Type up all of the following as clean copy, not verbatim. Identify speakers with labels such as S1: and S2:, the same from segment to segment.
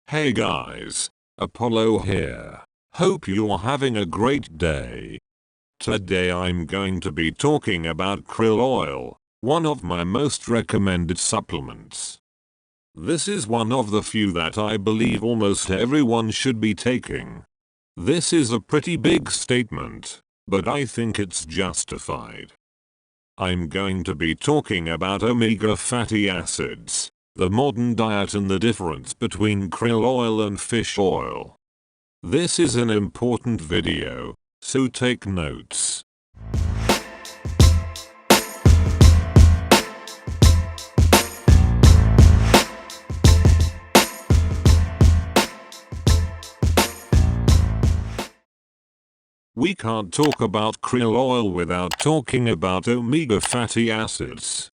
S1: Hey guys, Apollo here. Hope you're having a great day. Today I'm going to be talking about krill oil, one of my most recommended supplements. This is one of the few that I believe almost everyone should be taking. This is a pretty big statement, but I think it's justified. I'm going to be talking about omega fatty acids, the modern diet and the difference between krill oil and fish oil. This is an important video, so take notes. We can't talk about krill oil without talking about omega fatty acids.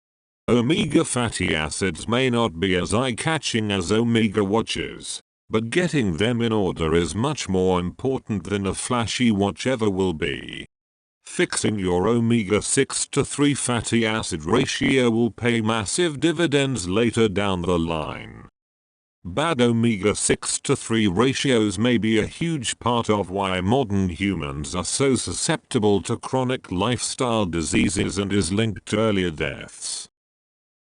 S1: Omega fatty acids may not be as eye-catching as omega watches, but getting them in order is much more important than a flashy watch ever will be. Fixing your omega-6 to 3 fatty acid ratio will pay massive dividends later down the line. Bad omega-6 to 3 ratios may be a huge part of why modern humans are so susceptible to chronic lifestyle diseases and is linked to earlier deaths.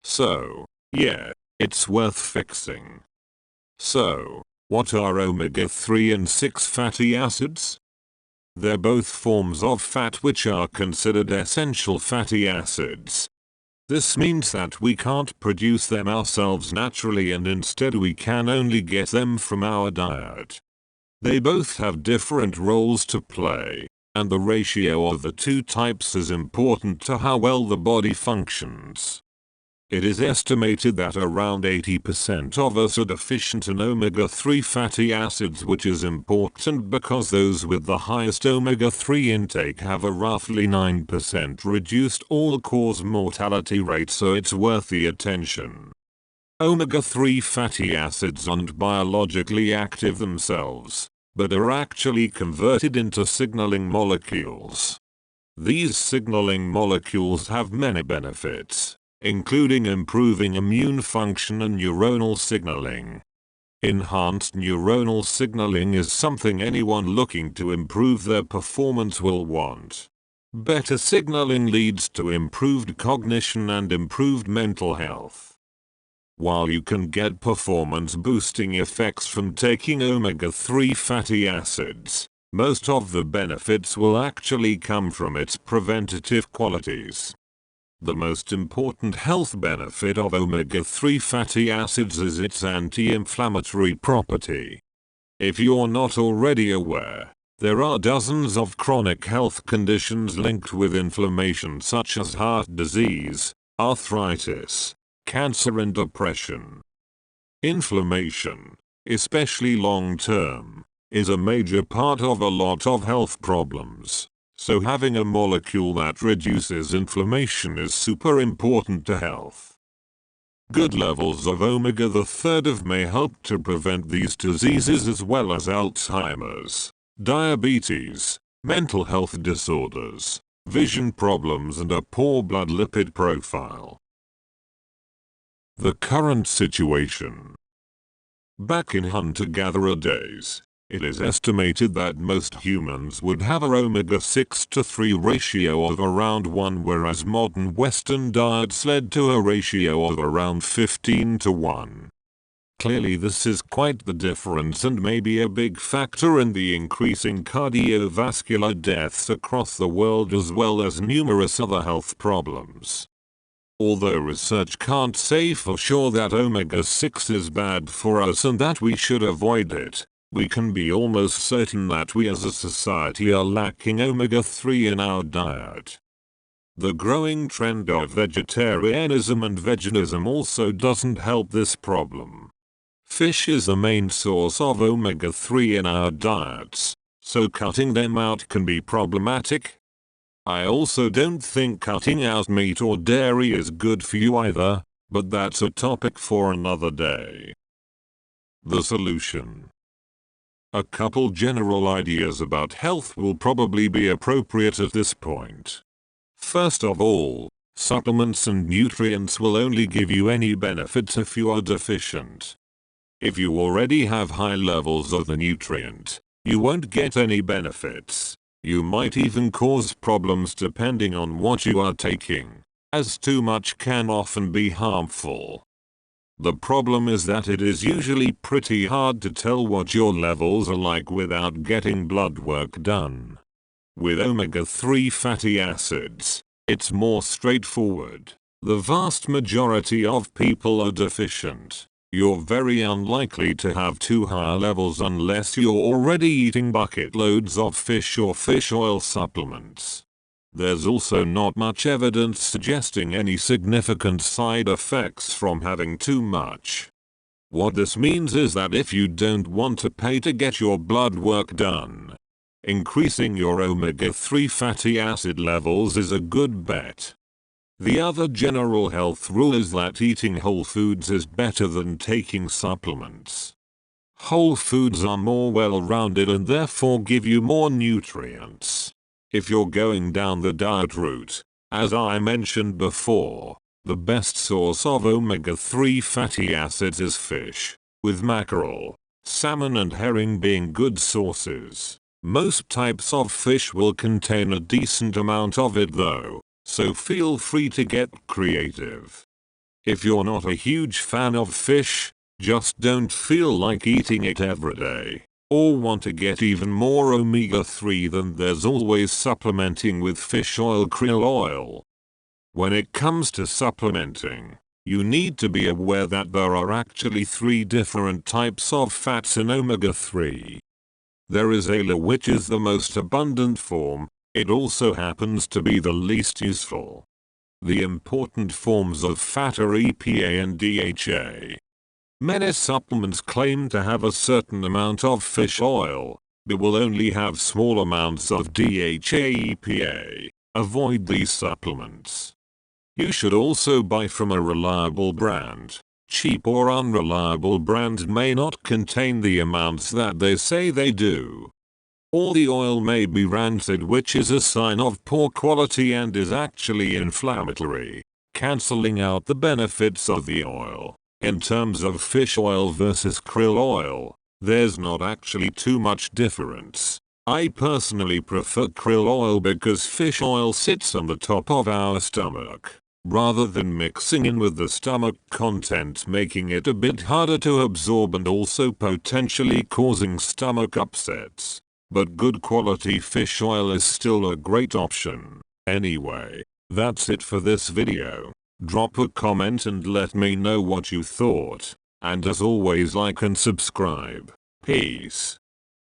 S1: So, yeah, it's worth fixing. So, what are omega-3 and 6 fatty acids? They're both forms of fat which are considered essential fatty acids. This means that we can't produce them ourselves naturally and instead we can only get them from our diet. They both have different roles to play, and the ratio of the two types is important to how well the body functions. It is estimated that around 80% of us are deficient in omega-3 fatty acids, which is important because those with the highest omega-3 intake have a roughly 9% reduced all-cause mortality rate, so it's worth the attention. Omega-3 fatty acids aren't biologically active themselves, but are actually converted into signaling molecules. These signaling molecules have many benefits, including improving immune function and neuronal signaling. Enhanced neuronal signaling is something anyone looking to improve their performance will want. Better signaling leads to improved cognition and improved mental health. While you can get performance-boosting effects from taking omega-3 fatty acids, most of the benefits will actually come from its preventative qualities. The most important health benefit of omega-3 fatty acids is its anti-inflammatory property. If you're not already aware, there are dozens of chronic health conditions linked with inflammation such as heart disease, arthritis, cancer and depression. Inflammation, especially long-term, is a major part of a lot of health problems. So having a molecule that reduces inflammation is super important to health. Good levels of omega-3 may help to prevent these diseases as well as Alzheimer's, diabetes, mental health disorders, vision problems and a poor blood lipid profile. The current situation. Back in hunter-gatherer days, it is estimated that most humans would have an omega-6 to 3 ratio of around 1, whereas modern Western diets led to a ratio of around 15 to 1. Clearly this is quite the difference and may be a big factor in the increasing cardiovascular deaths across the world as well as numerous other health problems. Although research can't say for sure that omega-6 is bad for us and that we should avoid it, we can be almost certain that we as a society are lacking omega-3 in our diet. The growing trend of vegetarianism and veganism also doesn't help this problem. Fish is the main source of omega-3 in our diets, so cutting them out can be problematic. I also don't think cutting out meat or dairy is good for you either, but that's a topic for another day. The solution. A couple general ideas about health will probably be appropriate at this point. First of all, supplements and nutrients will only give you any benefits if you are deficient. If you already have high levels of the nutrient, you won't get any benefits. You might even cause problems depending on what you are taking, as too much can often be harmful. The problem is that it is usually pretty hard to tell what your levels are like without getting blood work done. With omega-3 fatty acids, it's more straightforward. The vast majority of people are deficient. You're very unlikely to have too high levels unless you're already eating bucket loads of fish or fish oil supplements. There's also not much evidence suggesting any significant side effects from having too much. What this means is that if you don't want to pay to get your blood work done, increasing your omega-3 fatty acid levels is a good bet. The other general health rule is that eating whole foods is better than taking supplements. Whole foods are more well-rounded and therefore give you more nutrients. If you're going down the diet route, as I mentioned before, the best source of omega-3 fatty acids is fish, with mackerel, salmon and herring being good sources. Most types of fish will contain a decent amount of it though, so feel free to get creative. If you're not a huge fan of fish, just don't feel like eating it every day, or want to get even more omega-3, then there's always supplementing with fish oil, krill oil. When it comes to supplementing, you need to be aware that there are actually 3 different types of fats in omega-3. There is ALA, which is the most abundant form. It also happens to be the least useful. The important forms of fat are EPA and DHA. Many supplements claim to have a certain amount of fish oil, but will only have small amounts of DHA EPA. Avoid these supplements. You should also buy from a reliable brand. Cheap or unreliable brands may not contain the amounts that they say they do. Or the oil may be rancid, which is a sign of poor quality and is actually inflammatory, cancelling out the benefits of the oil. In terms of fish oil versus krill oil, there's not actually too much difference. I personally prefer krill oil because fish oil sits on the top of our stomach, rather than mixing in with the stomach content, making it a bit harder to absorb and also potentially causing stomach upsets. But good quality fish oil is still a great option. Anyway, that's it for this video. Drop a comment and let me know what you thought. And as always, like and subscribe. Peace.